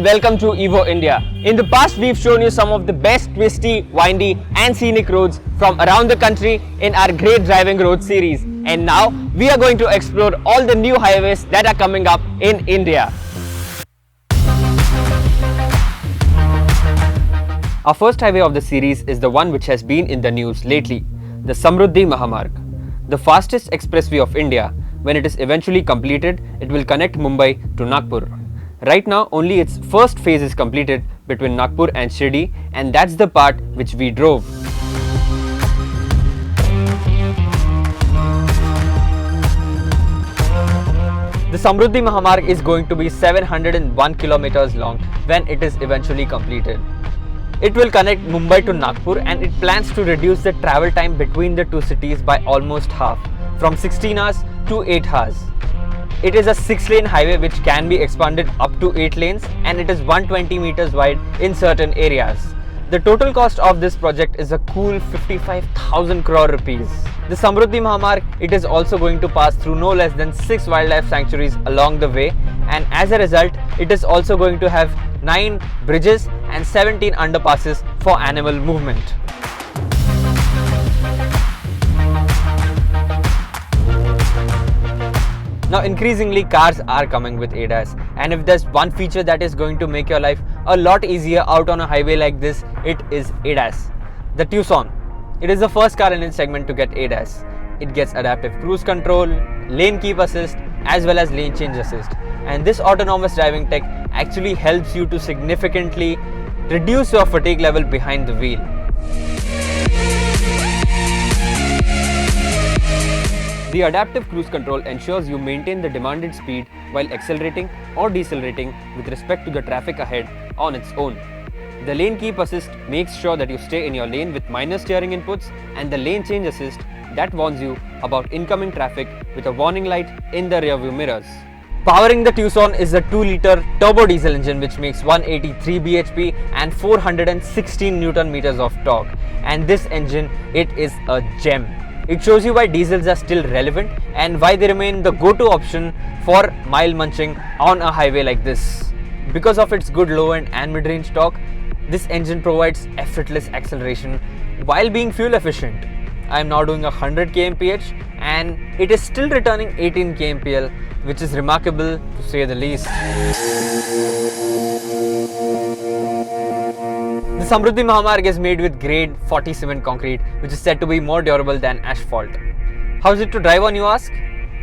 and welcome to Evo India. In the past, we've shown you some of the best twisty, windy and scenic roads from around the country in our Great Driving Road series. And now, we are going to explore all the new highways that are coming up in India. Our first highway of the series is the one which has been in the news lately, the Samruddhi Mahamarg, the fastest expressway of India. When it is eventually completed, it will connect Mumbai to Nagpur. Right now, only its first phase is completed between Nagpur and Shirdi, and that's the part which we drove. The Samruddhi Mahamarg is going to be 701 kilometers long when it is eventually completed. It will connect Mumbai to Nagpur, and it plans to reduce the travel time between the two cities by almost half, from 16 hours to 8 hours. It is a 6-lane highway which can be expanded up to 8 lanes, and it is 120 meters wide in certain areas. The total cost of this project is a cool 55,000 crore rupees. The Samruddhi Mahamarg, it is also going to pass through no less than 6 wildlife sanctuaries along the way, and as a result, it is also going to have 9 bridges and 17 underpasses for animal movement. Now, increasingly cars are coming with ADAS, and if there's one feature that is going to make your life a lot easier out on a highway like this, it is ADAS. The Tucson. It is the first car in its segment to get ADAS. It gets adaptive cruise control, lane keep assist, as well as lane change assist. And this autonomous driving tech actually helps you to significantly reduce your fatigue level behind the wheel. The adaptive cruise control ensures you maintain the demanded speed while accelerating or decelerating with respect to the traffic ahead on its own. The lane keep assist makes sure that you stay in your lane with minor steering inputs, and the lane change assist that warns you about incoming traffic with a warning light in the rearview mirrors. Powering the Tucson is a 2-liter turbo diesel engine which makes 183 bhp and 416 Newton meters of torque. And this engine, it is a gem. It shows you why diesels are still relevant and why they remain the go-to option for mile munching on a highway like this. Because of its good low-end and mid-range torque, this engine provides effortless acceleration while being fuel efficient. I am now doing 100 kmph and it is still returning 18 kmpl, which is remarkable to say the least. The Samruddhi Mahamarg is made with grade 40 cement concrete, which is said to be more durable than asphalt. How is it to drive on, you ask?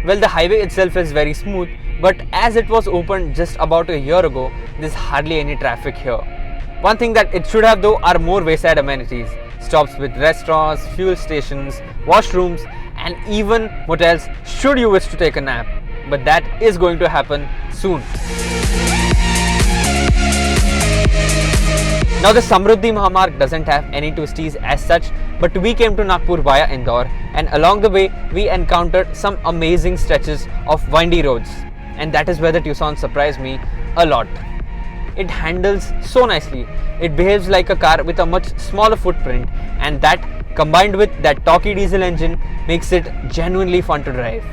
Well, the highway itself is very smooth, but as it was opened just about a year ago, there's hardly any traffic here. One thing that it should have though are more wayside amenities, stops with restaurants, fuel stations, washrooms, and even motels should you wish to take a nap. But that is going to happen soon. Now, the Samruddhi Mahamarg doesn't have any twisties as such, but we came to Nagpur via Indore, and along the way we encountered some amazing stretches of windy roads, and that is where the Tucson surprised me a lot. It handles so nicely, it behaves like a car with a much smaller footprint, and that combined with that torquey diesel engine makes it genuinely fun to drive.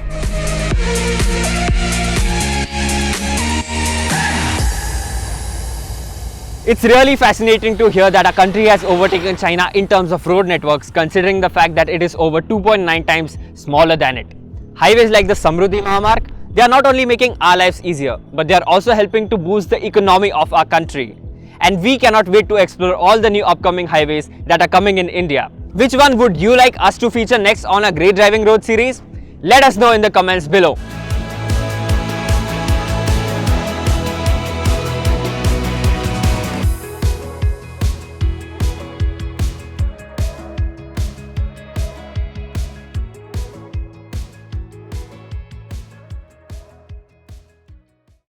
It's really fascinating to hear that our country has overtaken China in terms of road networks, considering the fact that it is over 2.9 times smaller than it. Highways like the Samruddhi Mahamarg, they are not only making our lives easier, but they are also helping to boost the economy of our country. And we cannot wait to explore all the new upcoming highways that are coming in India. Which one would you like us to feature next on our Great Driving Road series? Let us know in the comments below.